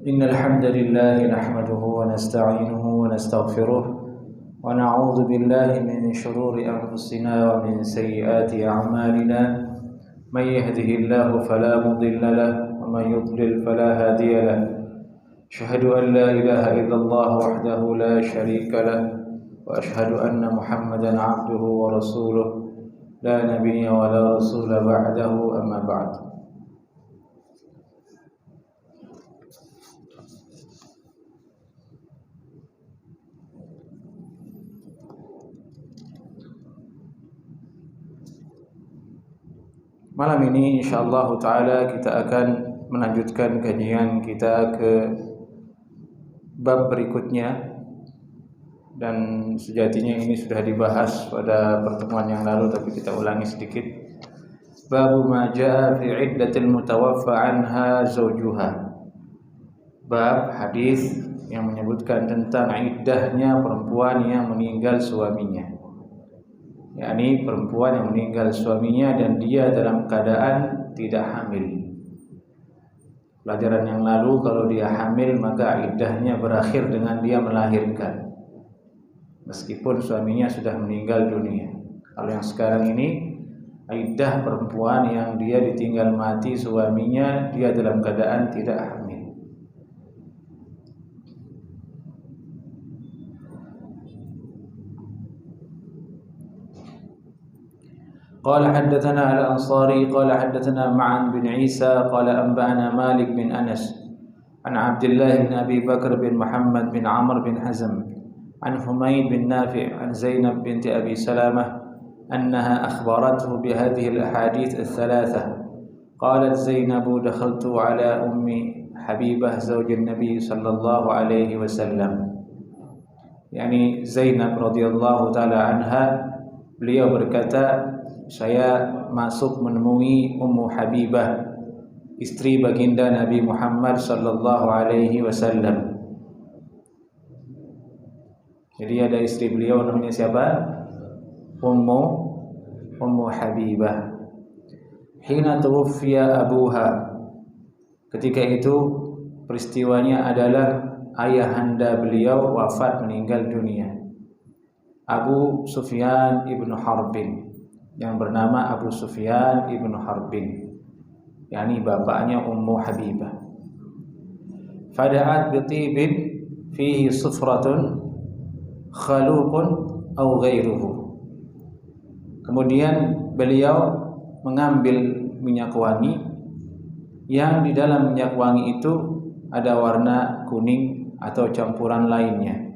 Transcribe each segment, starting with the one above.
Innal hamdalillah nahmaduhu wa nasta'inuhu wa nastaghfiruh wa na'udzu billahi min shururi anfusina wa min sayyiati a'malina may yahdihillahu fala mudilla lahu wa may yudlil fala hadiya lahu asyhadu an la ilaha illallah wahdahu la syarika lahu wa asyhadu anna Muhammadan 'abduhu wa rasuluh la nabiyya wa la rasula ba'dahu amma ba'd. Malam ini insyaallah ta'ala kita akan melanjutkan kajian kita ke bab berikutnya, dan sejatinya ini sudah dibahas pada pertemuan yang lalu tapi kita ulangi sedikit. Babu ma jaa fi iddatil mutawaffa anha zawjuha. Bab hadis yang menyebutkan tentang iddahnya perempuan yang meninggal suaminya, yakni perempuan yang meninggal suaminya dan dia dalam keadaan tidak hamil. Pelajaran yang lalu, kalau dia hamil maka iddahnya berakhir dengan dia melahirkan, meskipun suaminya sudah meninggal dunia. Kalau yang sekarang ini, iddah perempuan yang dia ditinggal mati suaminya, dia dalam keadaan tidak hamil. قال حدثنا الأنصاري قال حدثنا معن بن عيسى قال أنبأنا مالك بن أنس عن عبد الله بن أبي بكر بن محمد بن عمرو بن حزم عن حميد بن نافع عن زينب بنت أبي سلامة أنها أخبرته بهذه الأحاديث الثلاثة. قالت زينب دخلت على أم حبيبة زوج النبي صلى الله عليه وسلم. يعني زينب رضي الله تعالى عنها, beliau berkata, saya masuk menemui Ummu Habibah, istri baginda Nabi Muhammad sallallahu alaihi wasallam. Jadi ada istri beliau namanya siapa? Ummu Habibah. Hina tuwfiya abuha. Ketika itu peristiwanya adalah ayahanda beliau wafat, meninggal dunia. Abu Sufyan ibnu Harbin, yang bernama Abu Sufyan ibnu Harbin, yakni bapaknya Ummu Habibah. Fada'at bitibin fihi sufratun khaluqun aw ghairuhu. Kemudian beliau mengambil minyak wangi yang di dalam minyak wangi itu ada warna kuning atau campuran lainnya.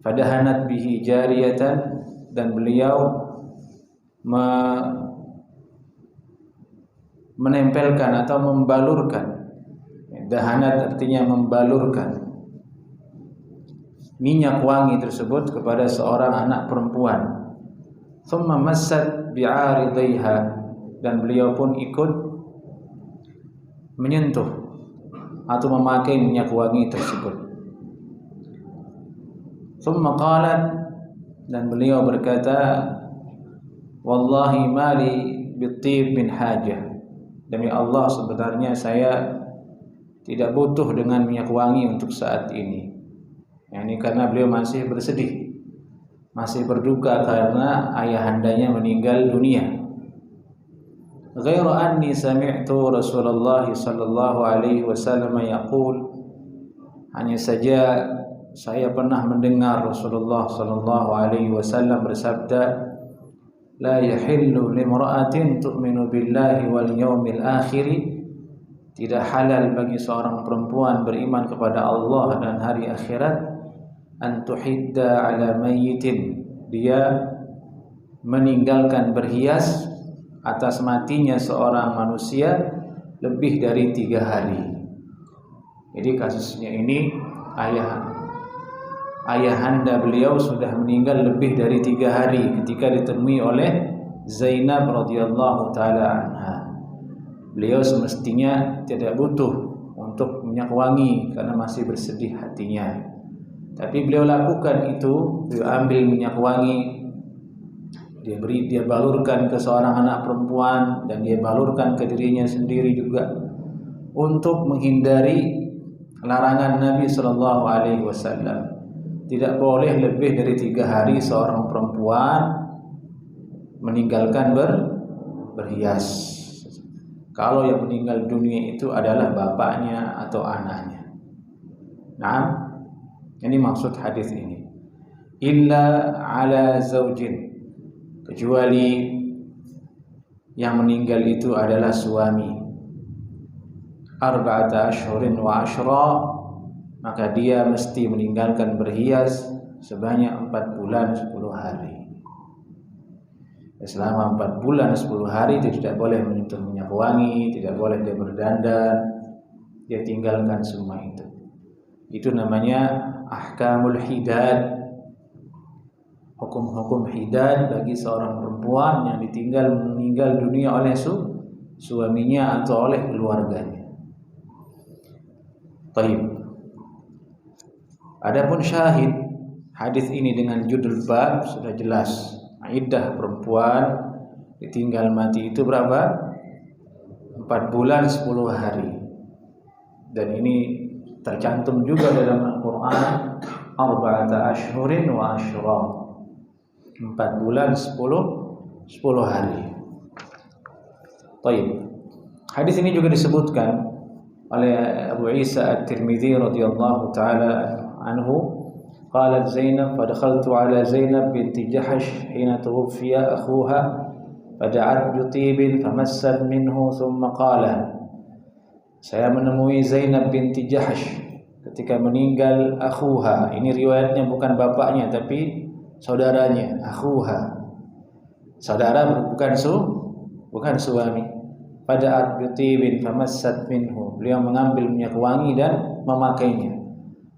Fadahanat bihi jariyatan, dan beliau menempelkan atau membalurkan. Dahanat artinya membalurkan minyak wangi tersebut kepada seorang anak perempuan. Thumma massat bi'aridaiha, dan beliau pun ikut menyentuh atau memakai minyak wangi tersebut. Thumma qalat, dan beliau berkata, wallahi mali bitib min hajah. Demi Allah, sebenarnya saya tidak butuh dengan minyak wangi untuk saat ini. Ini karena beliau masih bersedih, masih berduka karena ayahandanya meninggal dunia. Ghairu anni sami'tu Rasulullah sallallahu alaihi wasallam yaqul, hanya saja saya pernah mendengar Rasulullah sallallahu alaihi wasallam bersabda, la yahillu limra'atin tu'minu billahi wal yawmil akhir. Tidak halal bagi seorang perempuan beriman kepada Allah dan hari akhirat, an tuhidda ala mayyitin, dia meninggalkan berhias atas matinya seorang manusia lebih dari 3 hari. Jadi kasusnya ini ayahanda beliau sudah meninggal lebih dari 3 hari ketika ditemui oleh Zainab radhiyallahu taala anha. Beliau semestinya tidak butuh untuk minyak wangi karena masih bersedih hatinya. Tapi beliau lakukan itu, beliau ambil minyak wangi dia balurkan ke seorang anak perempuan dan dia balurkan ke dirinya sendiri juga untuk menghindari larangan Nabi Shallallahu Alaihi Wasallam. Tidak boleh lebih dari 3 hari seorang perempuan meninggalkan berhias. Kalau yang meninggal dunia itu adalah bapaknya atau anaknya. Nah, ini maksud hadis ini. Illa ala zaujin, kecuali yang meninggal itu adalah suami. Arba'ata ashhurin wa ashra, maka dia mesti meninggalkan berhias sebanyak 4 bulan 10 hari. Selama 4 bulan 10 hari dia tidak boleh menyentuh minyak wangi, tidak boleh dia berdandan, dia tinggalkan semua itu. Itu namanya ahkamul hidad. Hukum-hukum hidad bagi seorang perempuan yang meninggal dunia oleh suaminya atau oleh keluarganya. Baik. Adapun syahid hadis ini dengan judul bab sudah jelas. Iddah perempuan ditinggal mati itu berapa? 4 bulan 10 hari. Dan ini tercantum juga dalam Al-Qur'an, arba'ata ashhurin wa ashra. 4 bulan 10 hari. Baik. Hadis ini juga disebutkan oleh Abu Isa At-Tirmidzi radhiyallahu taala anhu, qalat Zainab fadakhaltu ala Zainab binti Jahsh hina tuwfiya akhuha fada'at bi tibin famassat minhu thumma qala, saya menemui Zainab binti Jahsh ketika meninggal akhuha. Ini riwayatnya bukan bapaknya tapi saudaranya, akhuha. Saudara bukan suami. Fada'at bi tibin famassat minhu, beliau mengambil minyak wangi dan memakainya.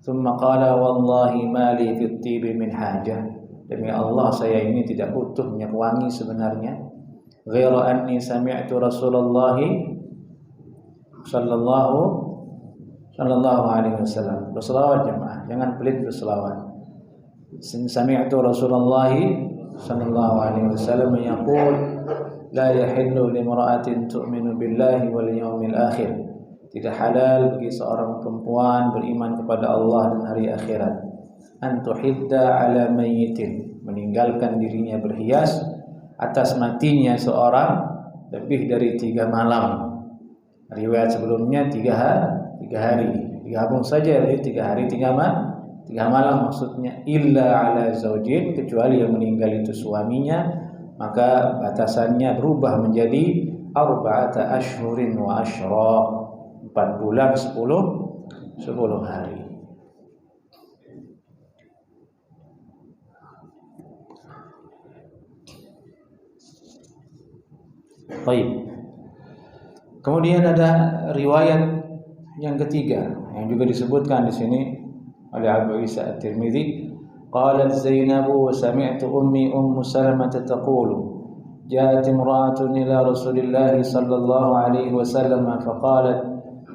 Thumma qala wallahi ma li fit tibi min hajah, demi Allah saya ini tidak butuh minyak wangi sebenarnya. Ghaira anni sami'tu Rasulullah sallallahu alaihi wasallam. Berselawat jemaah, jangan pelit berselawat. Sami'tu Rasulullah sallallahu alaihi wasallam yaqul la yahillu limra'atin tu'minu billahi wal yawmil akhir, tidak halal bagi seorang perempuan beriman kepada Allah dan hari akhirat, an tuhidda ala mayyitin, meninggalkan dirinya berhias atas matinya seorang lebih dari 3 malam. Riwayat sebelumnya 3 hari. Digabung saja dari 3 hari 3 malam maksudnya. Illa ala zaujin, kecuali yang meninggal itu suaminya, maka batasannya berubah menjadi arba'ata ashhurin wa ashra, 4 bulan 10 hari. Baik. Kemudian ada riwayat yang ketiga yang juga disebutkan di sini oleh Abu Isa At-Tirmidzi, qalat Zainab wa sami'tu ummi Salamah taqulu ja'at imra'atun ila Rasulillah sallallahu alaihi wasallam faqalat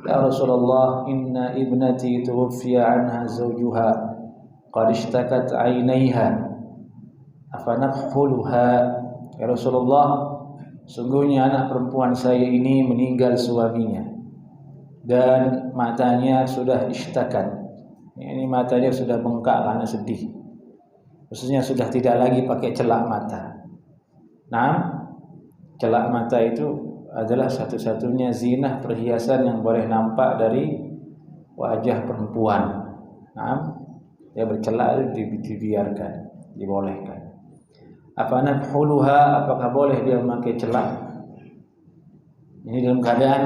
ya Rasulullah inna ibnati tuwfiya anha zawjuha qad ishtakat 'ainaiha afanaqhuluha. Ya Rasulullah, sungguhnya anak perempuan saya ini meninggal suaminya dan matanya sudah ishtakat. Ini matanya sudah bengkak karena sedih. Khususnya sudah tidak lagi pakai celak mata. Nah, celak mata itu adalah satu-satunya zinah perhiasan yang boleh nampak dari wajah perempuan. Nah, dia bercelak dibiarkan, dibolehkan. Afanaqhuluha, apakah boleh dia memakai celak? Ini dalam keadaan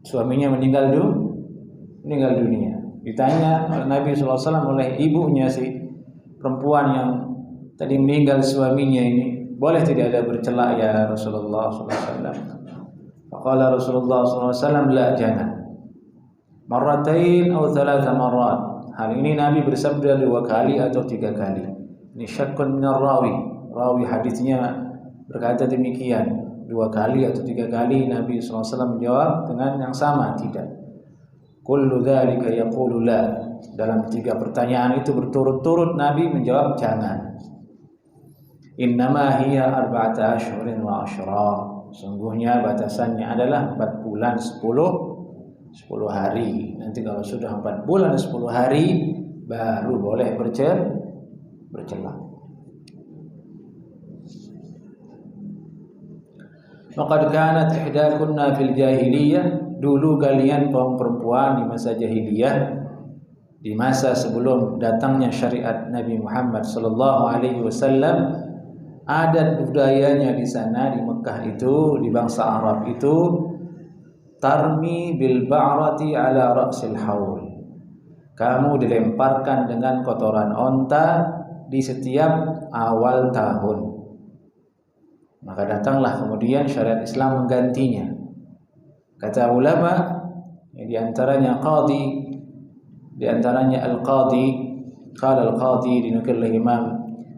suaminya meninggal dunia. Ditanya oleh Nabi SAW oleh ibunya si perempuan yang tadi meninggal suaminya ini, boleh tidak ada bercelak ya Rasulullah SAW? Faqala Rasulullah SAW, la, jangan. Marratain atau 3 marrat. Hal ini Nabi bersabda 2 kali atau 3 kali. Ini syakkun minar rawi hadisnya berkata demikian, 2 kali atau 3 kali. Nabi SAW menjawab dengan yang sama, tidak. Kullu dzalika yaqulu la. Dalam 3 pertanyaan itu berturut-turut Nabi menjawab jangan. Innama hiya arba'ata ashhurin wa ashra. Sungguhnya batasannya adalah 4 bulan 10 hari. Nanti kalau sudah 4 bulan 10 hari baru boleh bercela. Faqad kanat ihdakunna fil jahiliyah, dulu kalian kaum perempuan di masa jahiliyah, di masa sebelum datangnya syariat Nabi Muhammad sallallahu alaihi wasallam, adat budayanya di sana di Mekah itu, di bangsa Arab itu, tarmi bil ba'rati ala ra'sil haul. Kamu dilemparkan dengan kotoran onta di setiap awal tahun. Maka datanglah kemudian syariat Islam menggantinya. Kata ulama, di antaranya qadi, di antaranya al-qadi, qala al-qadi dinukil oleh Imam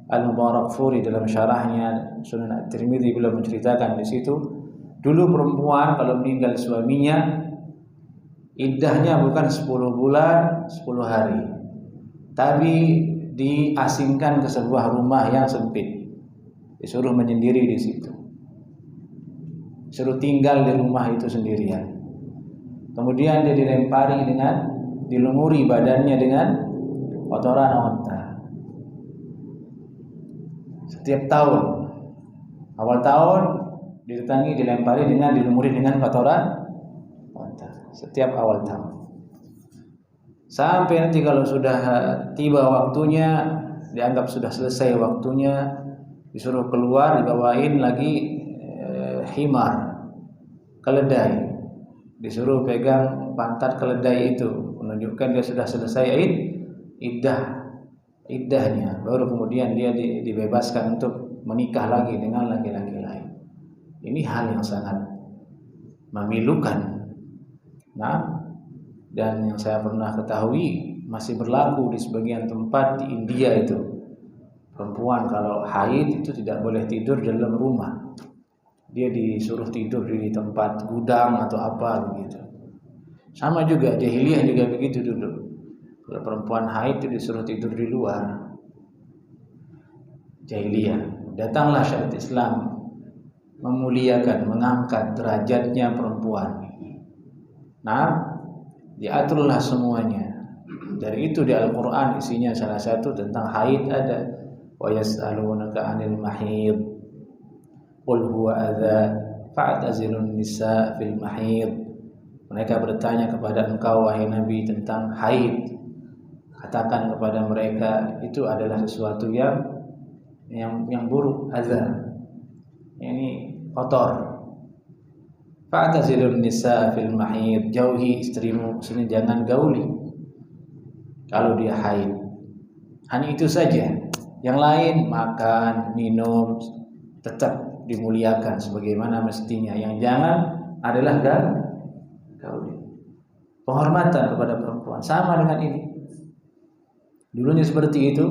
Al-Mubarakfuri dalam syarahnya Sunan At-Tirmidzi, beliau menceritakan di situ, dulu perempuan kalau meninggal suaminya iddahnya bukan 10 bulan 10 hari, tapi diasingkan ke sebuah rumah yang sempit, disuruh menyendiri di situ, disuruh tinggal di rumah itu sendirian. Kemudian dia dilumuri badannya dengan kotoran onta. Setiap tahun, awal tahun dilempari dilumuri dengan kotoran onta. Setiap awal tahun. Sampai nanti kalau sudah tiba waktunya, dianggap sudah selesai waktunya, disuruh keluar, dibawain lagi himar, keledai. Disuruh pegang pantat keledai itu, menunjukkan dia sudah selesai iddahnya, baru kemudian dia dibebaskan untuk menikah lagi dengan laki-laki lain. Ini hal yang sangat memilukan. Nah, dan yang saya pernah ketahui masih berlaku di sebagian tempat di India itu. Perempuan kalau haid itu tidak boleh tidur dalam rumah. Dia disuruh tidur di tempat gudang atau apa begitu. Sama juga jahiliyah juga begitu dulu. Kalau perempuan haid itu disuruh tidur di luar. Jahiliyah. Datanglah syariat Islam memuliakan, mengangkat derajatnya perempuan. Nah, diaturlah semuanya. Dari itu di Al-Quran isinya salah satu tentang haid ada. Wa yas'alunaka 'anil mahid. Qul huwa adza fa'tazilun nisa fil mahid. Mereka bertanya kepada engkau wahai Nabi tentang haid. Katakan kepada mereka itu adalah sesuatu yang buruk, adza. Ini kotor. Fa'tazilun nisa fil mahid, jauhi istrimu, maksudnya jangan gauli kalau dia haid. Hanya itu saja. Yang lain makan, minum tetap dimuliakan sebagaimana mestinya. Yang jangan adalah gauli. Penghormatan kepada perempuan sama dengan ini. Dulunya seperti itu.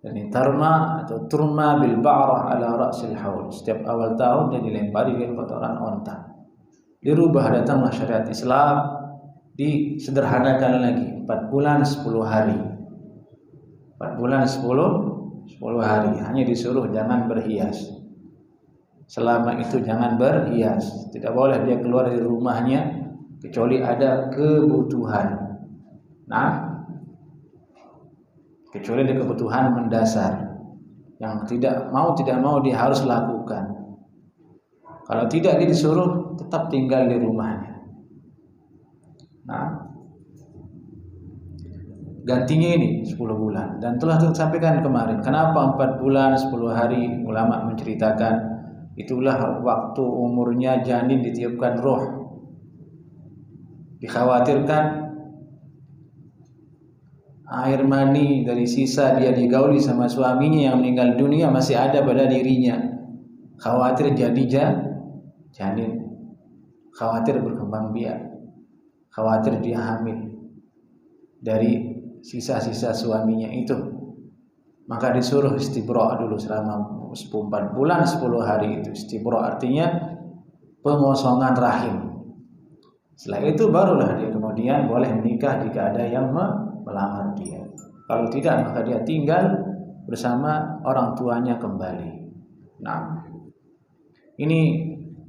Dan tarma atau turma bil ba'rah ala ra'sil haul. Setiap awal tahun dia dilempari dengan kotoran onta. Dirubah, datanglah syariat Islam, disederhanakan lagi 4 bulan 10 hari. 4 bulan 10 hari. Hanya disuruh jangan berhias. Selama itu jangan berhias. Tidak boleh dia keluar dari rumahnya kecuali ada kebutuhan. Nah, kecuali ada kebutuhan mendasar yang tidak mau dia harus lakukan. Kalau tidak dia disuruh tetap tinggal di rumahnya. Nah, gantinya ini 10 bulan. Dan telah disampaikan kemarin, kenapa 4 bulan 10 hari? Ulama menceritakan itulah waktu umurnya janin ditiupkan roh. Dikhawatirkan air mani dari sisa dia digauli sama suaminya yang meninggal dunia masih ada pada dirinya. Khawatir jadi janin, khawatir berkembang biak, khawatir dia hamil dari sisa-sisa suaminya itu. Maka disuruh istibra' dulu selama 4 bulan 10 hari itu. Istibra' artinya pengosongan rahim. Setelah itu barulah dia kemudian boleh menikah jika ada yang melamar dia. Kalau tidak maka dia tinggal bersama orang tuanya kembali. Nah, ini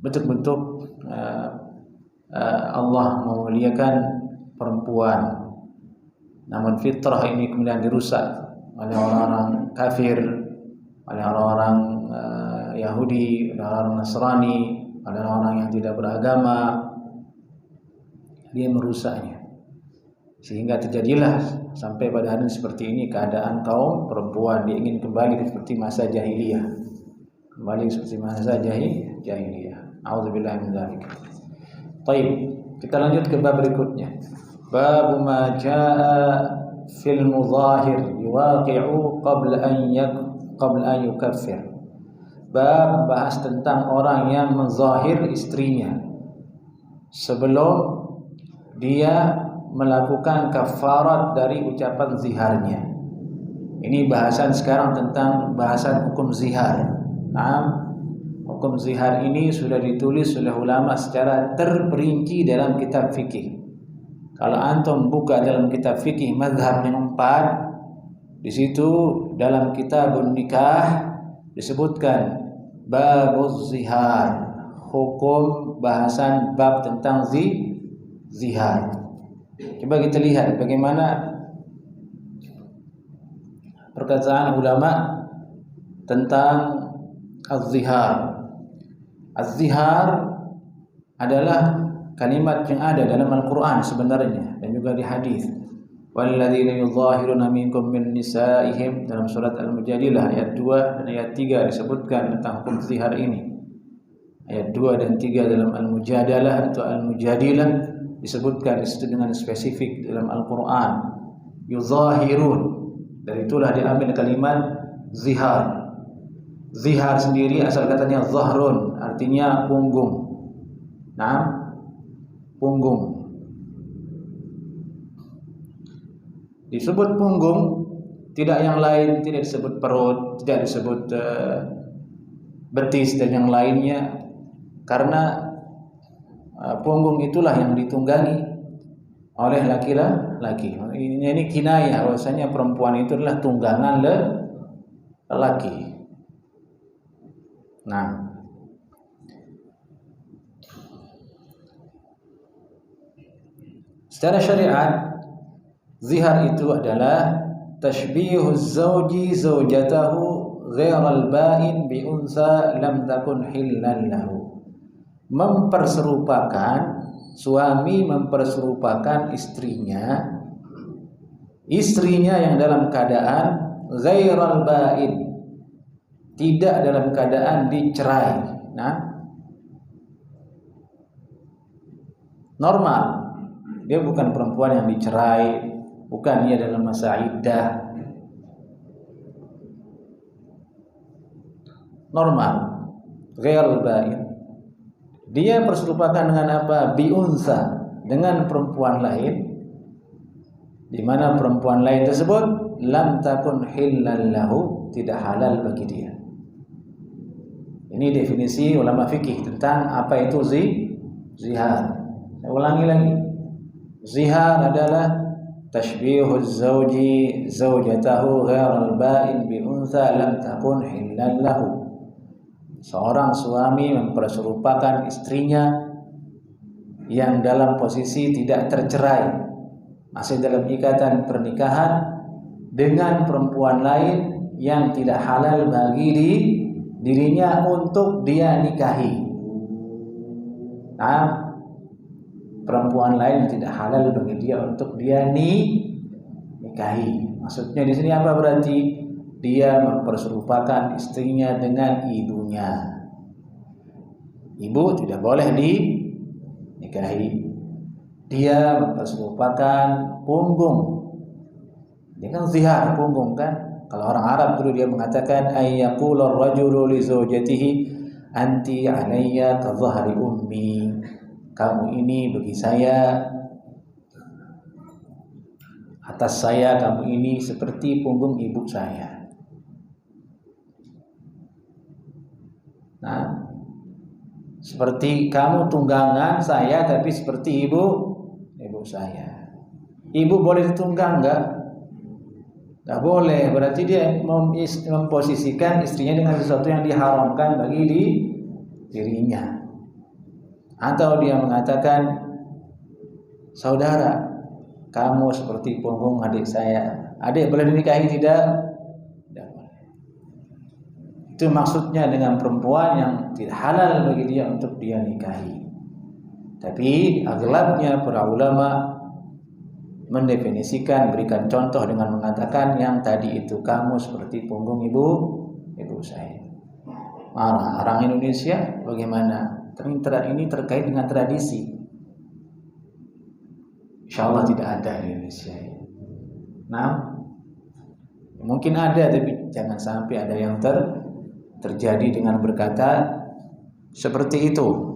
bentuk-bentuk Allah memuliakan perempuan. Namun fitrah ini kemudian dirusak oleh orang-orang kafir, oleh orang-orang Yahudi, oleh orang Nasrani, oleh orang yang tidak beragama. Dia merusaknya, sehingga terjadilah sampai pada hari seperti ini keadaan kaum perempuan. Dia ingin kembali seperti masa jahiliyah, kembali seperti masa jahiliyah. A'udzubillahi min dzalik. Baik, kita lanjut ke bab berikutnya. Bab ma jaa fil mudhahir yuwaqi'u qabla an yukaffir. Bab bahas tentang orang yang menzahir istrinya sebelum dia melakukan kafarat dari ucapan ziharnya. Ini bahasan sekarang tentang bahasan hukum zihar. Nah, hukum zihar ini sudah ditulis oleh ulama secara terperinci dalam kitab fikih. Kalau antum buka dalam kitab fikih mazhab yang 4, di situ dalam kitabun nikah disebutkan babuz zihar, hukum bahasan bab tentang zihar. Coba kita lihat bagaimana perkataan ulama tentang az-zihar. Az-zihar adalah kalimat yang ada dalam Al-Quran sebenarnya dan juga di hadis. Walladzina yudhahiruna minkum min nisaihim, dalam surat Al-Mujadilah ayat 2 dan ayat 3 disebutkan tentang hukum zihar ini. Ayat 2 dan 3 dalam Al-Mujadalah atau Al-Mujadilah disebutkan dengan spesifik dalam Al-Quran. Yuzahirun, dari itulah diambil kalimat zihar. Zihar sendiri asal katanya zahrun, artinya punggung. Nah, punggung. Disebut punggung, tidak yang lain, tidak disebut perut, tidak disebut betis dan yang lainnya, karena punggung itulah yang ditunggangi oleh laki-laki. Ini kinayah bahwasanya perempuan itu adalah tunggangan lelaki. Nah, secara syariat zihar itu adalah tashbihuz zawji zawjatahu ghairal ba'in bi unsa lam takun hillan lahu. Memperserupakan, suami memperserupakan istrinya yang dalam keadaan ghairal ba'in, tidak dalam keadaan dicerai. Nah, normal, dia bukan perempuan yang dicerai, bukan dia dalam masa iddah. Normal, ghairal ba'in. Dia perserupakan dengan apa? Biunsa, dengan perempuan lain, di mana perempuan lain tersebut lam takun hillan lahu, tidak halal bagi dia. Ini definisi ulama fikih tentang apa itu zihar. Saya ulangi lagi. Zihar adalah tashbihuz zawji zawjatahu ghairal ba'in bi unsa lam takun hillan lahu. Seorang suami memperserupakan istrinya yang dalam posisi tidak tercerai, masih dalam ikatan pernikahan, dengan perempuan lain yang tidak halal bagi dirinya untuk dia nikahi. Nah, perempuan lain yang tidak halal bagi dia untuk dia nikahi. Maksudnya di sini apa berarti? Dia memperserupakan istrinya dengan ibunya. Ibu tidak boleh dinikahi. Dia memperserupakan punggung. Dia kan zihar punggung kan? Kalau orang Arab dulu dia mengatakan ayyaqulur rajulu li zawjatihi anti alayya ka dhahri ummi. Kamu ini bagi saya, atas saya kamu ini seperti punggung ibu saya. Nah, seperti kamu tunggangan saya, tapi seperti ibu saya. Ibu boleh ditunggang enggak Tidak boleh, berarti dia memposisikan istrinya dengan sesuatu yang diharamkan bagi dirinya. Atau dia mengatakan, saudara, kamu seperti punggung adik saya. Adik boleh dinikahi tidak? Tidak boleh. Itu maksudnya dengan perempuan yang tidak halal bagi dia untuk dia nikahi. Tapi aghlabnya para ulama mendefinisikan, berikan contoh dengan mengatakan yang tadi itu, kamu seperti punggung ibu saya. Orang Indonesia bagaimana? Ini terkait dengan tradisi. Insya Allah tidak ada di Indonesia. Nah, mungkin ada, tapi jangan sampai ada yang terjadi dengan berkata seperti itu.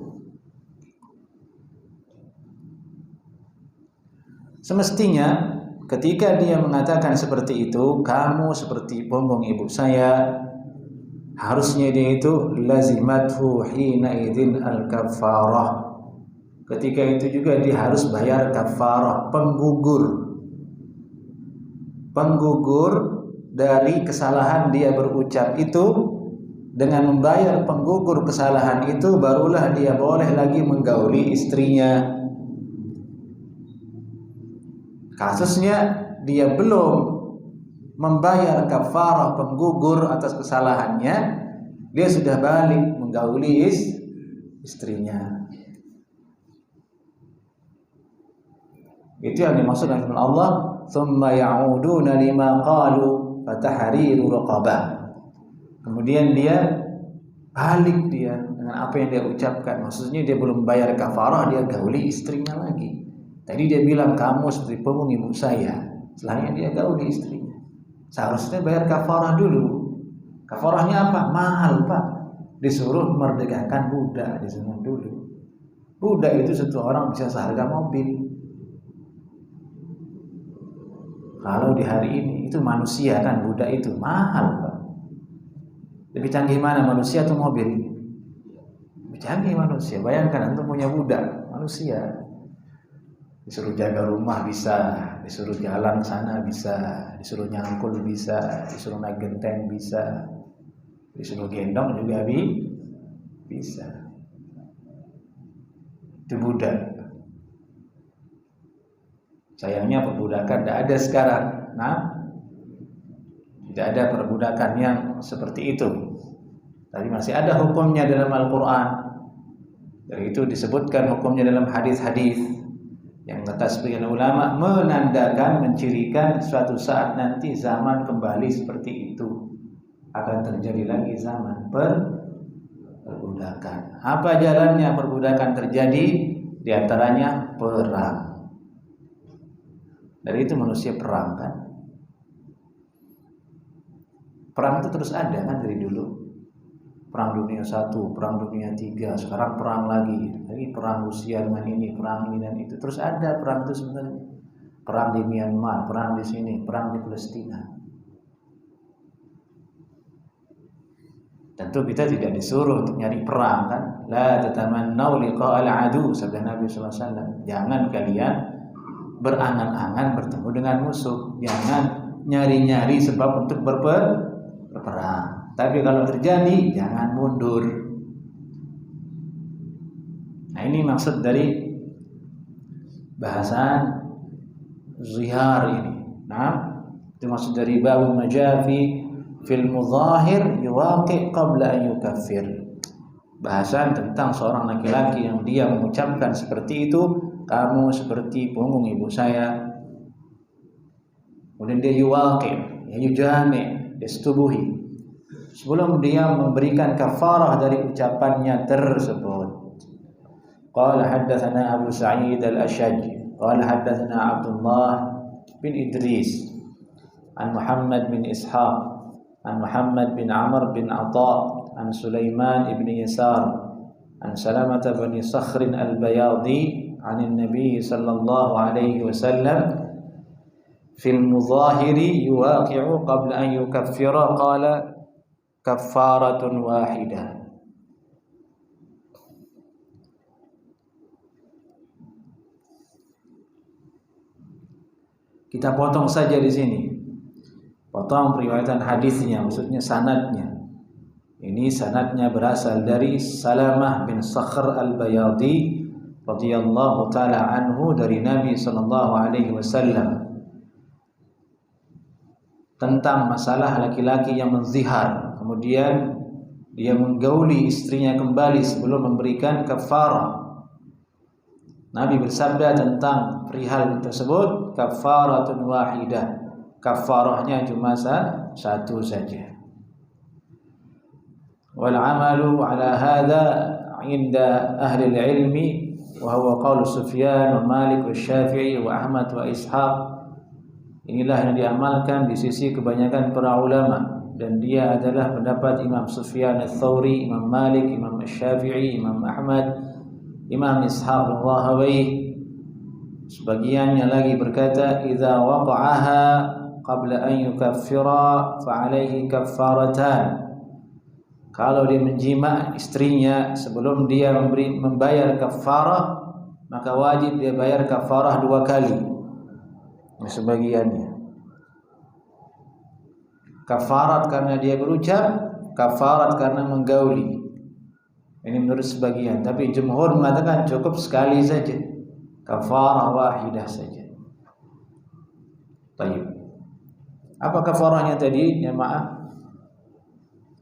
Semestinya ketika dia mengatakan seperti itu, kamu seperti punggung ibu saya, harusnya dia itu lazimathu hina idzin al-kafarah. Ketika itu juga dia harus bayar kafarah, penggugur dari kesalahan dia berucap itu. Dengan membayar penggugur kesalahan itu, barulah dia boleh lagi menggauli istrinya. Kasusnya dia belum membayar kafarah penggugur atas kesalahannya, dia sudah balik menggauli istrinya. Itu yang dimaksud dengan firman Allah, "Tsumma ya'uduna lima qalu fatahriru raqabah." Kemudian dia balik dia dengan apa yang dia ucapkan. Maksudnya dia belum bayar kafarah, dia gauli istrinya lagi. Tadi dia bilang kamu seperti punggung ibu saya. Setelahnya dia gauli istrinya. Seharusnya bayar kafarah dulu. Kafarahnya apa? Mahal, Pak. Disuruh merdekakan budak di zaman dulu. Budak itu satu orang bisa seharga mobil. Kalau di hari ini itu manusia kan, budak itu mahal, Pak. Lebih canggih mana, manusia atau mobil? Lebih canggih manusia. Bayangkan antum punya budak manusia. Disuruh jaga rumah bisa, disuruh jalan sana bisa, disuruh nyangkul bisa, disuruh naik genteng bisa, disuruh gendong juga bisa. Itu budak. Sayangnya perbudakan tidak ada sekarang. Nah, tidak ada perbudakan yang seperti itu. Tapi masih ada hukumnya dalam Al-Quran. Dari itu disebutkan hukumnya dalam hadis-hadis yang kata sebagian ulama menandakan, mencirikan suatu saat nanti zaman kembali seperti itu. Akan terjadi lagi zaman perbudakan. Apa jalannya perbudakan terjadi? Di antaranya perang. Dari itu manusia perang kan. Perang itu terus ada kan dari dulu. Perang dunia 1, perang dunia 3, sekarang perang lagi perang Rusia dengan ini, perang ini dan itu. Terus ada perang itu sebenarnya. Perang di Myanmar, perang di sini, perang di Palestina. Tentu kita tidak disuruh untuk nyari perang kan. La tatamannau liqa'al adu, sabda Nabi SAW. Jangan kalian berangan-angan bertemu dengan musuh. Jangan nyari-nyari sebab untuk berperang. Tapi kalau terjadi, jangan mundur. Nah, ini maksud dari bahasan zihar ini. Nah, itu maksud dari babu majafi fil mudhahir yuwaqi qabla an yukaffir. Bahasan tentang seorang laki-laki yang dia mengucapkan seperti itu, kamu seperti punggung ibu saya. Kemudian dia yuwaqi, ya yujami, dia setubuhi. Sebelum dia memberikan kafarah dari ucapannya tersebut. Qala haddatsana Abu Sa'id al-Ashaj, qala haddatsana Abdullah bin Idris, an Muhammad bin Ishaq, an Muhammad bin Amr bin Atha, an Sulaiman ibn Yasar, an Salamah bin Sakhr al-Bayadi, an Nabi sallallahu alaihi wasallam fil mudhahiri yuwaqi'u qabla an yukaffira qala kafaratun wahidah. Kita potong saja di sini. Potong periwayatan hadisnya, maksudnya sanadnya. Ini sanadnya berasal dari Salamah bin Sakhr al-Bayadi radhiyallahu taala anhu dari Nabi sallallahu alaihi wasallam tentang masalah laki-laki yang menzihar, kemudian dia menggauli istrinya kembali sebelum memberikan kafarah. Nabi bersabda tentang perihal tersebut, kafaratun wahidah. Kafarahnya cuma satu saja. Wal amalu ala hadza 'inda ahli al-ilmi wa huwa qaul Sufyan wa Malik wa Syafi'i wa Ahmad wa Ishaq. Inilah yang diamalkan di sisi kebanyakan para ulama, dan dia adalah pendapat Imam Sufyan ats-Tsauri, Imam Malik, Imam Syafi'i, Imam Ahmad, Imam Ishaq bin Rahawayh. Sebagiannya lagi berkata, idza waqa'aha qabla an yukaffira fa alaihi kaffaratan. Kalau dia menjima istrinya sebelum dia membayar kafarah, maka wajib dia bayar kafarah 2 kali. Sebagiannya kafarat karena dia berucap, kafarat karena menggauli. Ini menurut sebagian, tapi jumhur mengatakan cukup sekali saja, kafarah wahidah saja. Baik. Apa kafarahnya tadi, jemaah?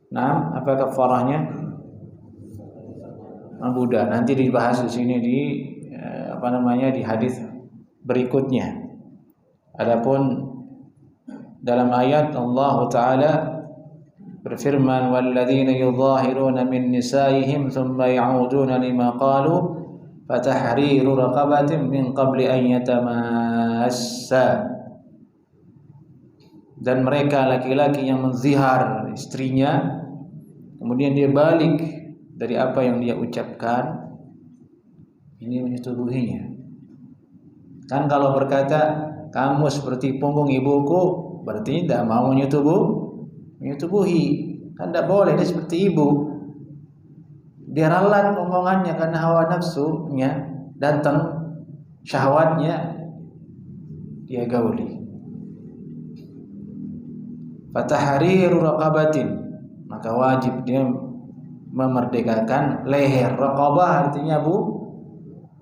Nah, apa kafarahnya? Buddha. Nanti dibahas di sini di di hadis berikutnya. Adapun dalam ayat Allah Taala berfirman, walladzina yudhahiruna min nisaihim thumma ya'uduna lima qalu fatahriru raqabatin min qabli an yatamassa. Dan mereka laki-laki yang menzihar istrinya kemudian dia balik dari apa yang dia ucapkan, ini menyetubuhinya. Kan kalau berkata kamu seperti punggung ibuku, berarti tidak mau menyetubuhi. Kan tidak boleh, dia seperti ibu. Dia ralat omongannya karena hawa nafsunya datang, syahwatnya dia gauli. Fatahriru raqabatin, maka wajib dia memerdekakan leher. Raqabah artinya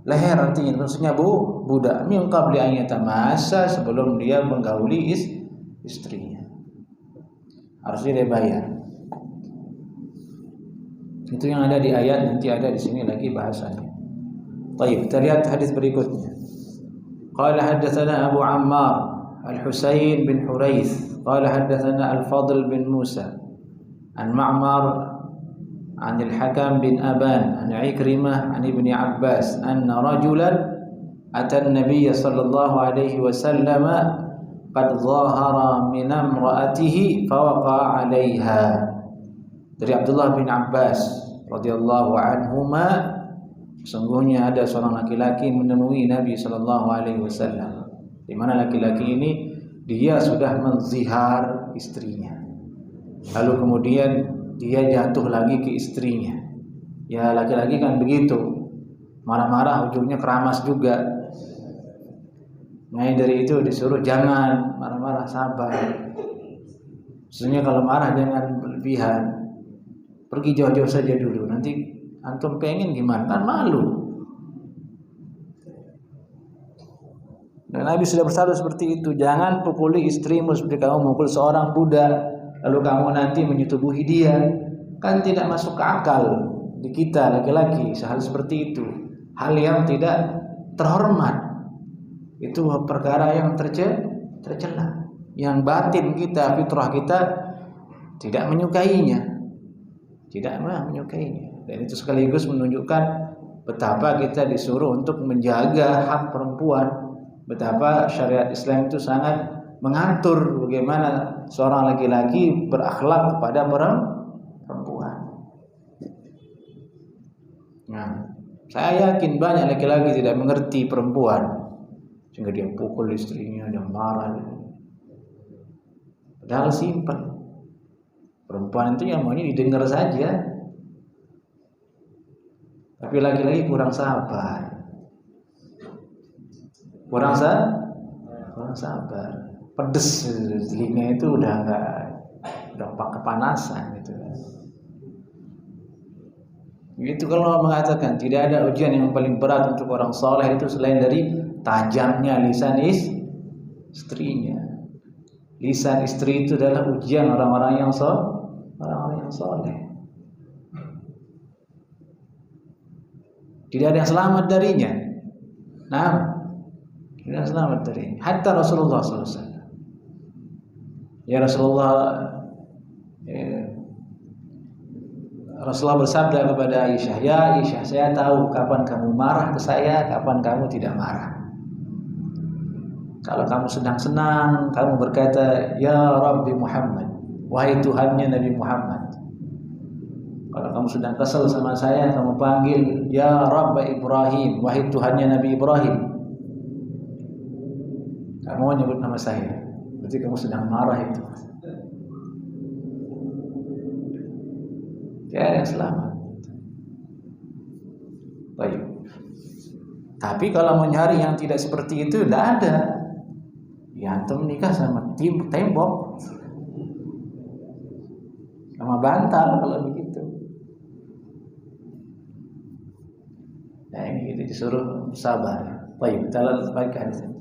leher artinya maksudnya budak. Min qabli an yatamassa, sebelum dia menggauli istrinya. Harusnya dia bayar. Itu yang ada di ayat, nanti ada di sini lagi bahasanya. Baik, kita lihat hadis berikutnya. Qala haddatsana Abu Ammar Al-Husain bin Huraits qala haddatsana Al-Fadl bin Musa an Ma'mar an Al-Hakam bin Aban an Ikrimah an Ibni Abbas anna rajulan ata an-nabiy sallallahu alaihi wasallam qad dhahara min imra'atihi fawaqa 'alaiha. Dari Abdullah bin Abbas radhiyallahu anhuma, sesungguhnya ada seorang laki-laki menemui Nabi sallallahu alaihi wasallam, di mana laki-laki ini dia sudah menzihar istrinya. Lalu kemudian dia jatuh lagi ke istrinya. Ya, laki-laki kan begitu. Marah-marah ujungnya keramas juga. Nah, dari itu disuruh jangan marah-marah, sabar. Sebenarnya kalau marah jangan berlebihan. Pergi jauh-jauh saja dulu. Nanti antum pengen gimana? Kan malu. Dan Nabi sudah bersabda seperti itu, jangan pukuli istrimu seperti kamu memukul seorang budak, lalu kamu nanti menyetubuhi dia. Kan tidak masuk ke akal di kita laki-laki hal seperti itu. Hal yang tidak terhormat. Itu perkara yang tercela. Yang batin kita, fitrah kita tidak menyukainya. Tidak menyukainya. Dan itu sekaligus menunjukkan betapa kita disuruh untuk menjaga hak perempuan. Betapa syariat Islam itu sangat mengatur bagaimana seorang laki-laki berakhlak kepada perempuan. Nah, saya yakin banyak laki-laki tidak mengerti perempuan, sehingga dia pukul istrinya, dia marah. Padahal simpel. Perempuan itu yang maunya didengar saja. Tapi laki-laki kurang sabar. Kurang sabar. pedes, telinga itu udah kepanasan gitu. Itu kalau mengatakan tidak ada ujian yang paling berat untuk orang soleh itu selain dari tajamnya lisan istrinya. Lisan istri itu adalah ujian orang-orang yang soleh. Tidak ada yang selamat darinya. Nah, tidak ada yang selamat darinya. Hatta Rasulullah SAW. Ya Rasulullah bersabda kepada Aisyah, "Ya Aisyah, saya tahu kapan kamu marah ke saya, kapan kamu tidak marah. Kalau kamu sedang senang, kamu berkata, Ya Rabbi Muhammad, wahai Tuhannya Nabi Muhammad. Kalau kamu sedang kesal sama saya, kamu panggil, Ya Rabbi Ibrahim, wahai Tuhannya Nabi Ibrahim. Kamu menyebut nama saya, berarti kamu sedang marah itu. Tidak ada yang selamat. Baik. Tapi kalau mencari yang tidak seperti itu, tidak ada. Ya, antum nikah sama tembok, sama bantal kalau begitu. Nah ini kita disuruh sabar. Baik, kita balik ke hadis ini.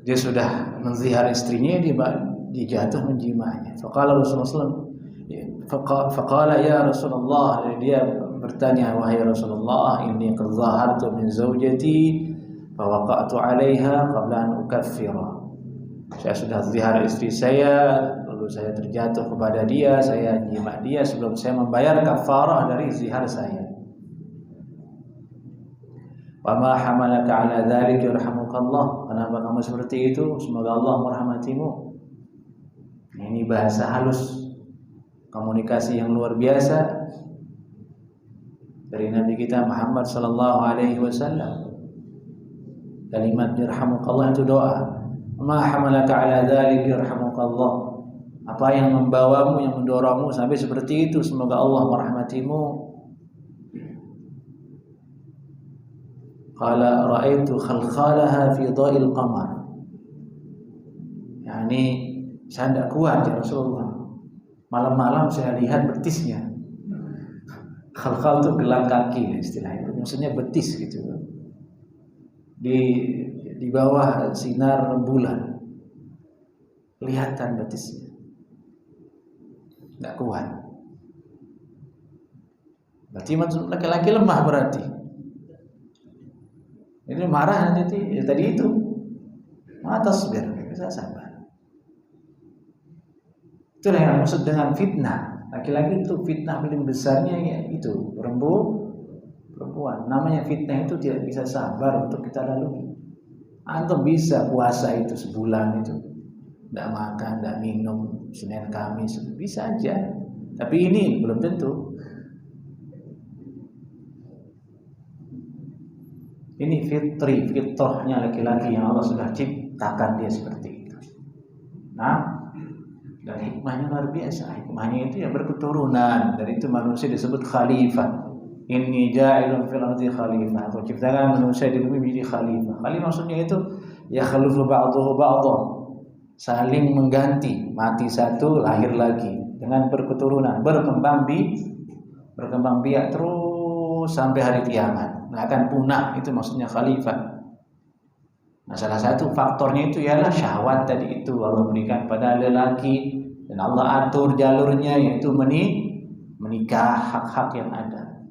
Dia sudah menzihar istrinya, dia jatuh menjimanya. Faqala Rasulullah, faqala ya Rasulullah, dia bertanya, wahai Rasulullah, inni qad zahartu min zawjati fawaqa'tu 'alaiha qabla an ukaffira. Saya sudah zihar istri saya, lalu saya terjatuh kepada dia, saya jima dia sebelum saya membayar kafarah dari zihar saya. Wa ma hamalaka 'ala dzalik yarhamukallah. Kenapa kamu seperti itu? Semoga Allah merahmatimu. Ini bahasa halus, komunikasi yang luar biasa dari Nabi kita Muhammad sallallahu alaihi wasallam. Kalimat yarhamukallah itu doa. Ma hamalaka 'ala dzalik yarhamukallah. Apa yang membawamu, yang mendorongmu sampai seperti itu? Semoga Allah merahmatimu. Qala ra'aitu khalkhalaha fi dha'il qamar. Yani saya tidak kuat ya Rasulullah. Malam-malam saya lihat betisnya. Khalkhal itu gelang kaki istilahnya. Maksudnya betis gitu. Di bawah sinar bulan. Kelihatan betisnya. Tidak kuat. Berarti laki-laki lemah berarti. Ini marah nanti ya, tadi itu atas biar bisa sabar. Itulah yang maksud dengan fitnah. Laki-laki itu fitnah paling besarnya ya itu perempuan. Namanya fitnah itu tidak bisa sabar untuk kita lalui. Antum bisa puasa itu sebulan itu, tidak makan, tidak minum, Senin Kamis bisa aja. Tapi ini belum tentu. Ini fitrahnya laki-laki yang Allah sudah ciptakan dia seperti itu. Nah, dan hikmahnya luar biasa. Hikmahnya itu yang berketurunan. Dan itu manusia disebut khalifah. Inni ja'ilun fil ardi khalifah. Aku ciptakan manusia di bumi menjadi khalifah. Khalifah maksudnya itu ya khalifu ba'dahu ba'dahu. Saling mengganti, mati satu, lahir lagi dengan berketurunan, berkembang biak terus sampai hari kiamat. Nggak akan punah, itu maksudnya khalifah. Nah, salah satu faktornya itu ialah syahwat tadi itu Allah berikan pada lelaki dan Allah atur jalurnya yaitu menikah, hak-hak yang ada.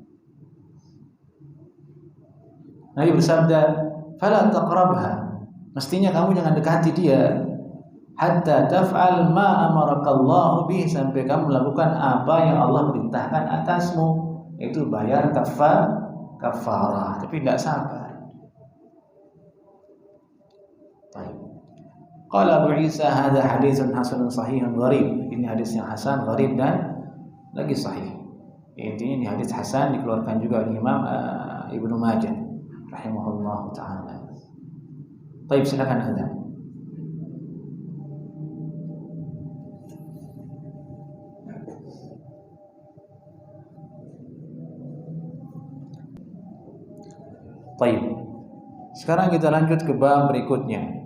Nabi bersabda, "Fala taqrabha." Mestinya kamu jangan dekati dia hatta taf'al ma amarakallahu bih, sampai kamu melakukan apa yang Allah perintahkan atasmu, itu bayar kafarah, tapi tidak sabar. Baik. Qala Abu Isa hadza haditsun hasanun sahihun gharib. Ini hadis yang hasan, gharib dan lagi sahih. Intinya ini hadis hasan dikeluarkan juga oleh Imam Ibnu Majah rahimahullahu taala. Baik, silakan azan. Baik. Sekarang kita lanjut ke bab berikutnya.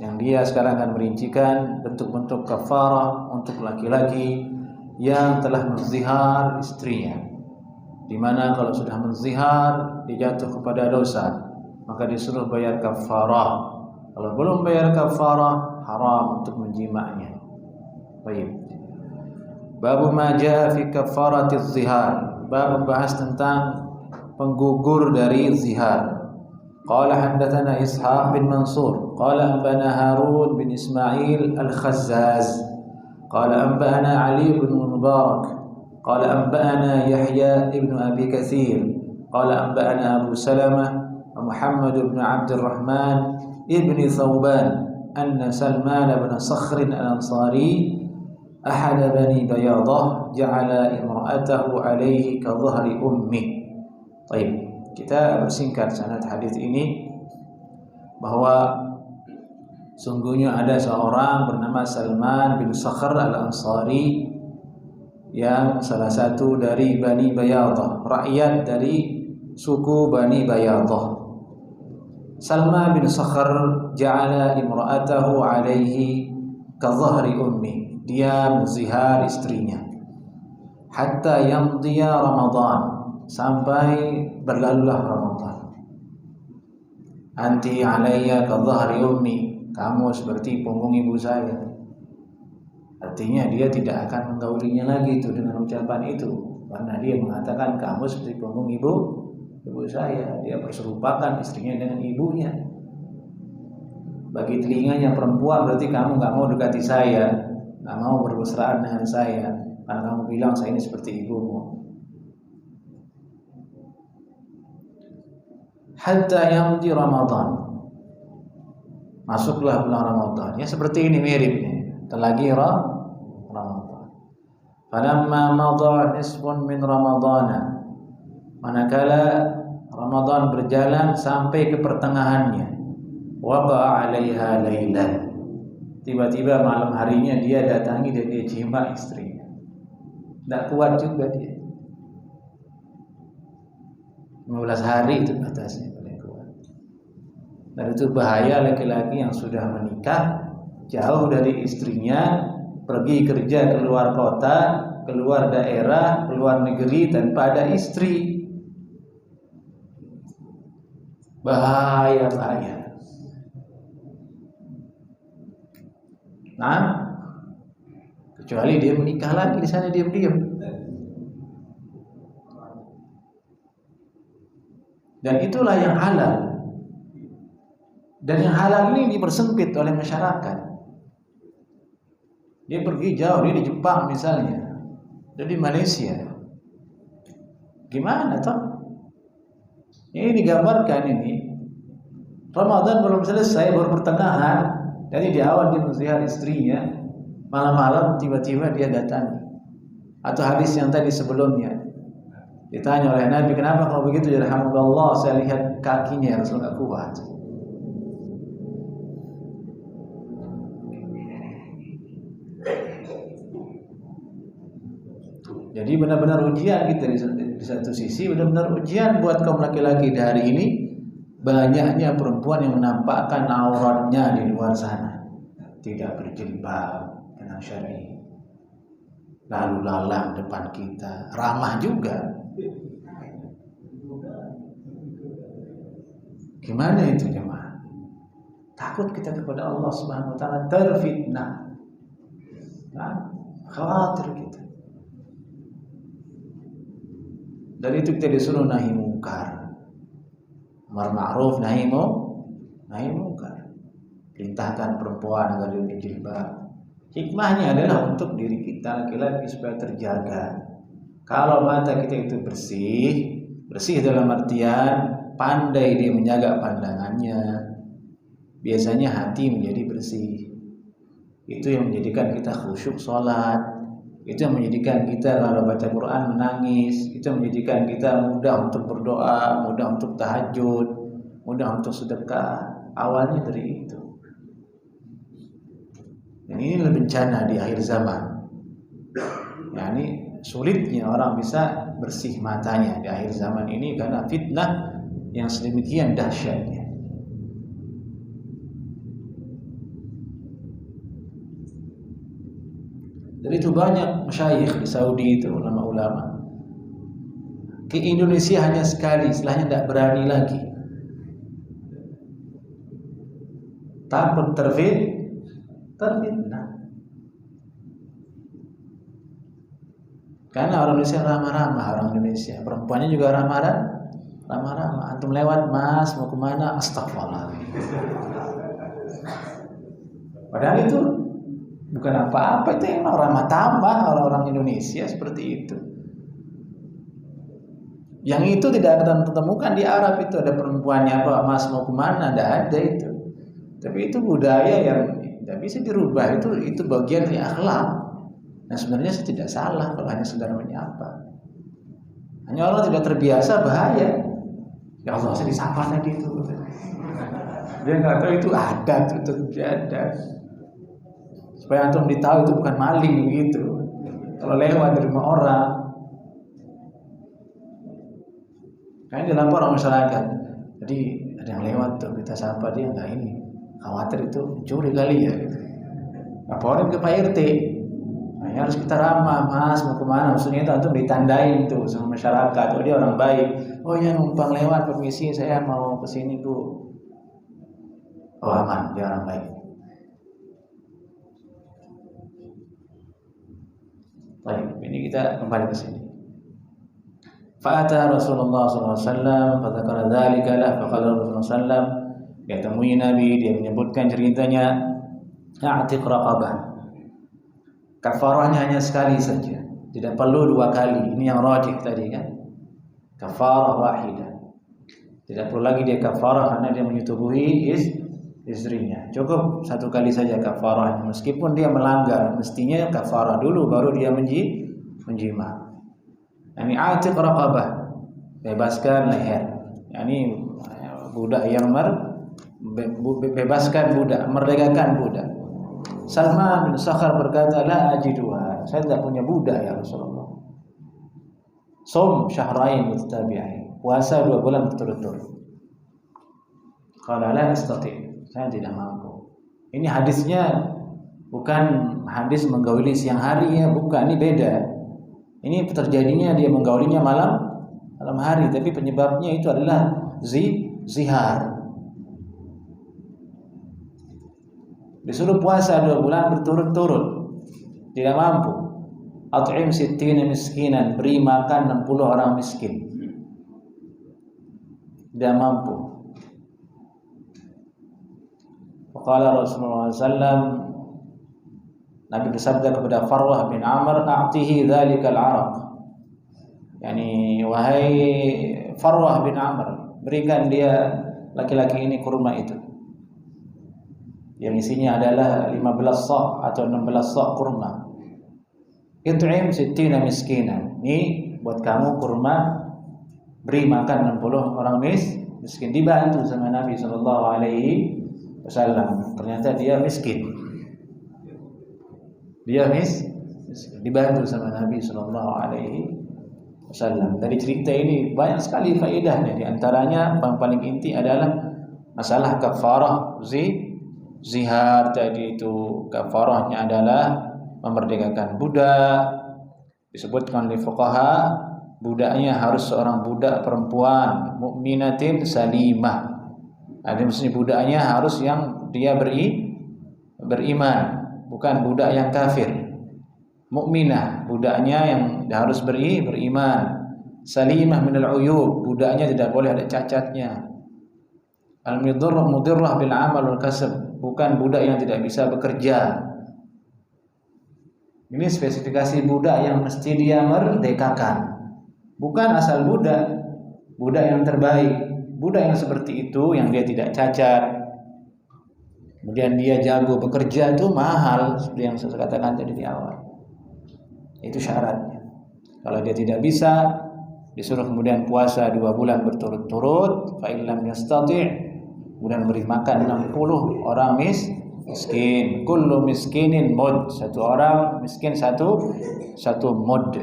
yang dia sekarang akan merincikan bentuk-bentuk kafarah untuk laki-laki yang telah menzihar istrinya, di mana kalau sudah menzihar dia jatuh kepada dosa, maka disuruh bayar kafarah. Kalau belum bayar kafarah, haram untuk menjimanya. Baik. Bab ma jaa fi kafaratiz zihar. Bab membahas tentang penggugur dari zihar. Qala haddatsana Ishaq bin Mansur qala anbana Harun bin Ismail al-Khazzaz qala anbana Ali bin Mubarak qala anbana Yahya ibn Abi Katsir qala anbana Abu Salamah wa Muhammad bin Abdurrahman ibn Thawban anna Salman bin Sakhr al-Ansari ahad bani Bayadah ja'ala imra'atahu alayhi ka dhahri ummi. Baik. Kita bersingkat sanad hadis ini bahwa sungguhnya ada seorang bernama Salman bin Sakhr al-Ansari yang salah satu dari Bani Bayadah, rakyat dari suku Bani Bayadah. Salman bin Sakhr ja'ala imra'atahu alaihi ka dhahri ummi. Dia menzihar istrinya hatta yamdiya Ramadan, sampai berlalulah Ramadan. Anti alayya ka dhahri ummi, kamu seperti punggung ibu saya. Artinya dia tidak akan menggaulinya lagi itu dengan ucapan itu, karena dia mengatakan kamu seperti punggung ibu saya. Dia perserupakan istrinya dengan ibunya. Bagi telinganya perempuan berarti kamu nggak mau dekati saya, nggak mau bermesraan dengan saya, karena kamu bilang saya ini seperti ibumu. Hatta yamdi Ramadan, masuklah bulan Ramadan. Ya seperti ini miripnya. Terlagi Ramadan. Falamma madha nisfun min Ramadana, manakala Ramadan berjalan sampai ke pertengahannya, waqa'a 'alaiha lailan, tiba-tiba malam harinya dia datangi dan dia jima istrinya. Tidak kuat juga dia. 15 hari itu batasnya paling kuat. Dan itu bahaya laki-laki yang sudah menikah jauh dari istrinya, pergi kerja keluar kota, keluar daerah, keluar negeri tanpa ada istri. Bahaya. Nah, kecuali dia menikah lagi di sana diam-diam. Dan itulah yang halal. Dan yang halal ini dipersempit oleh masyarakat. Dia pergi jauh, dia di Jepang misalnya, dia di Malaysia. Gimana toh? Ini digambarkan ini. Ramadan belum selesai, baru pertengahan. Jadi di awal dia menzihar istrinya, malam-malam tiba-tiba dia datang. Atau hadis yang tadi sebelumnya, ditanya oleh Nabi, kenapa kalau begitu? Ya rahmatullah, saya lihat kakinya Rasul enggak kuat. Jadi benar-benar ujian kita di satu sisi, benar-benar ujian buat kaum laki-laki dari ini. Banyaknya perempuan yang menampakkan auratnya di luar sana, tidak berjilbab dengan syar'i, lalu lalang depan kita, ramah juga. Gimana itu jemaah? Takut kita kepada Allah Subhanahu wa taala, terfitnah. Nah, khawatir kita. Dan itu kita disuruh nahi mungkar. Amar ma'ruf nahi mungkar. Perintahkan perempuan agar dia berjilbab. Hikmahnya adalah untuk diri kita laki-laki supaya terjaga. Kalau mata kita itu bersih dalam artian pandai dia menjaga pandangannya, biasanya hati menjadi bersih. Itu yang menjadikan kita khusyuk sholat, itu yang menjadikan kita kalau baca Quran menangis, itu yang menjadikan kita mudah untuk berdoa, mudah untuk tahajud, mudah untuk sedekah. Awalnya dari itu. Dan ini bencana di akhir zaman. Yani sulitnya orang bisa bersih matanya di akhir zaman ini karena fitnah yang sedemikian dahsyatnya. Jadi itu banyak masyayikh di Saudi itu, ulama-ulama ke Indonesia hanya sekali, setelahnya tidak berani lagi. Takut terfitnah. Karena orang Indonesia ramah-ramah, orang Indonesia, perempuannya juga ramah-ramah. Antum lewat, Mas, mau kemana? Astagfirullah. Padahal itu bukan apa-apa, itu emang ramah tamah orang-orang Indonesia seperti itu. Yang itu tidak akan temukan di Arab. Itu ada perempuannya apa, Mas mau kemana, tidak ada itu. Tapi itu budaya yang tidak bisa dirubah. Itu bagian dari akhlak. Nah sebenarnya sih tidak salah kalau hanya sekedar menyapa. Hanya Allah tidak terbiasa, bahaya. Ya Allah, saya disapa tadi itu. Dia nggak tahu itu ada, itu ada. Supaya antum ditahu itu bukan maling gitu. Kalau lewat dari rumah orang, kayaknya dilapor orang masyarakat. Jadi ada yang lewat tuh, kita sapa, dia nggak ini, khawatir itu mencuri kali ya. Laporin ke Pak RT. Nah, harus kita ramah, Mas mau kemana? Maksudnya itu antum ditandain tuh sama masyarakat. Oh dia orang baik. Oh ya numpang lewat, permisi saya mau kesini Bu. Oh aman, dia orang baik. Baik, ini kita kembali ke sini. Fa'ata Rasulullah SAW fadzakara dzalika lah, faqala Rasulullah SAW, dia temui Nabi, dia menyebutkan ceritanya, a'tiq raqabah. Kafarahnya hanya sekali saja, tidak perlu dua kali. Ini yang rajih tadi kan. Kafarah wahidah. Tidak perlu lagi dia kafarah karena dia menyetubuhi istrinya. Cukup satu kali saja kafarahnya. Meskipun dia melanggar, mestinya kafarah dulu baru dia menjima. Yani a'tiq raqabah, bebaskan leher. Yani budak yang bebaskan budak, merdekakan budak. Salman bin Sakhar berkata, la ajiduha, saya tidak punya budak ya Rasulullah. Som syahrain mutatabi'ain, puasa 2 bulan berturut-turut. Qala la astati', saya tidak mampu. Ini hadisnya bukan hadis menggauli siang hari ya, bukan, ini beda. Ini terjadinya dia menggaulinya malam hari, tapi penyebabnya itu adalah zihar. Disuruh puasa 2 bulan berturut-turut, tidak mampu. At'im 60 miskinan, beri makan 60 orang miskin, tidak mampu. Faqala Rasulullah SAW, Nabi bersabda kepada Farwah bin Amr, a'tihi dzalikal araq. Yani wahai Farwah bin Amr, berikan dia laki-laki ini kurma itu. Yang isinya adalah 15 sa' atau 16 sa' kurma. It'im 60 miskinan. Ini buat kamu kurma, beri makan 60 orang miskin. Dibantu sama Nabi SAW. Ternyata dia miskin. Dia dibantu sama Nabi SAW. Dari cerita ini banyak sekali faedahnya. Di antaranya yang paling inti adalah masalah kafarah zihar tadi itu. Kafarahnya adalah memerdekakan budak. Disebutkan di fuqaha, budaknya harus seorang budak perempuan mukminatin salimah. Ada maksudnya budaknya harus yang dia beriman, bukan budak yang kafir. Mukminah, budaknya yang harus beriman. Salimah minal uyub, budaknya tidak boleh ada cacatnya. Al-mudirrah bil amal wal kasb, bukan budak yang tidak bisa bekerja. Ini spesifikasi budak yang mesti dia merdekakan. Bukan asal budak yang terbaik. Budak yang seperti itu, yang dia tidak cacat, kemudian dia jago bekerja, itu mahal, seperti yang saya katakan tadi di awal. Itu syaratnya. Kalau dia tidak bisa, disuruh kemudian puasa 2 bulan berturut-turut, fa illam yastati', kemudian beri makan 60 orang miskin. Kullu miskinin mud, satu orang miskin satu mud.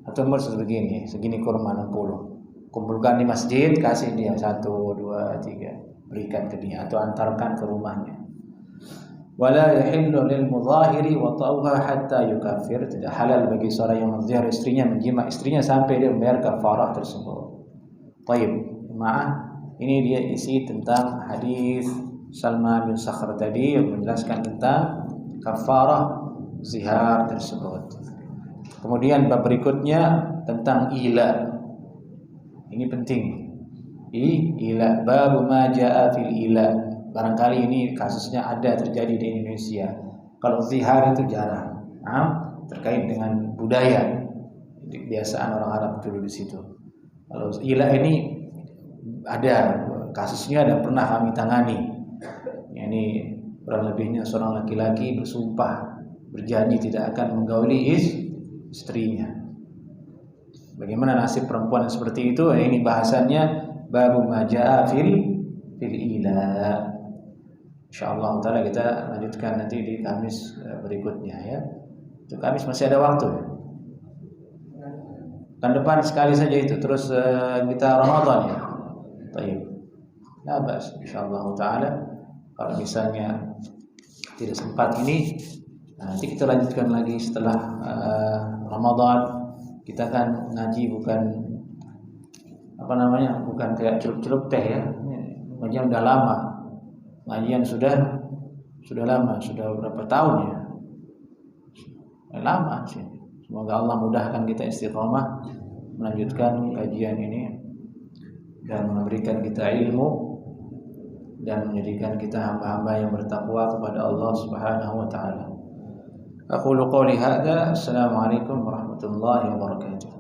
Satu mud segini kurma 60. Kumpulkan di masjid, kasih dia 1, 2, 3, berikan ke dia atau antarkan ke rumahnya. Wala yahillu lil mudhahiri wata'uha hatta yukaffir. Tidak halal bagi seorang yang menzihar istrinya, menjima istrinya sampai dia membayar kafarah tersebut. Baik, ini dia isi tentang hadis Salman bin Sakhr tadi yang menjelaskan tentang kafarah zihar tersebut. Kemudian bab berikutnya tentang ila. Ini penting. Ila, bab ma jaa fil ila. Barangkali ini kasusnya ada terjadi di Indonesia. Kalau zihar itu jarang, terkait dengan budaya, kebiasaan orang Arab dulu di situ. Kalau ila ini ada kasusnya, ada pernah kami tangani. Ini kurang lebihnya seorang laki-laki bersumpah, berjanji tidak akan menggauli istrinya. Bagaimana nasib perempuan yang seperti itu? Ini bahasannya babu ma jaa fil ila. Insyaallah taala kita lanjutkan nanti di Kamis berikutnya ya. Untuk Kamis masih ada waktu. Kan depan sekali saja itu, terus kita Ramadan ya. Baik. Nah, bas insyaallah taala kalau misalnya tidak sempat ini, nanti kita lanjutkan lagi setelah Ramadan. Kita kan ngaji bukan bukan kayak celup-celup teh ya. Ngajian udah lama. Ngajian sudah lama, sudah berapa tahun ya? Lama sih. Semoga Allah mudahkan kita istiqamah melanjutkan kajian ini dan memberikan kita ilmu dan menjadikan kita hamba-hamba yang bertakwa kepada Allah Subhanahu wa taala. Aqulu qouli hadza. Assalamualaikum warahmatullahi wabarakatuh.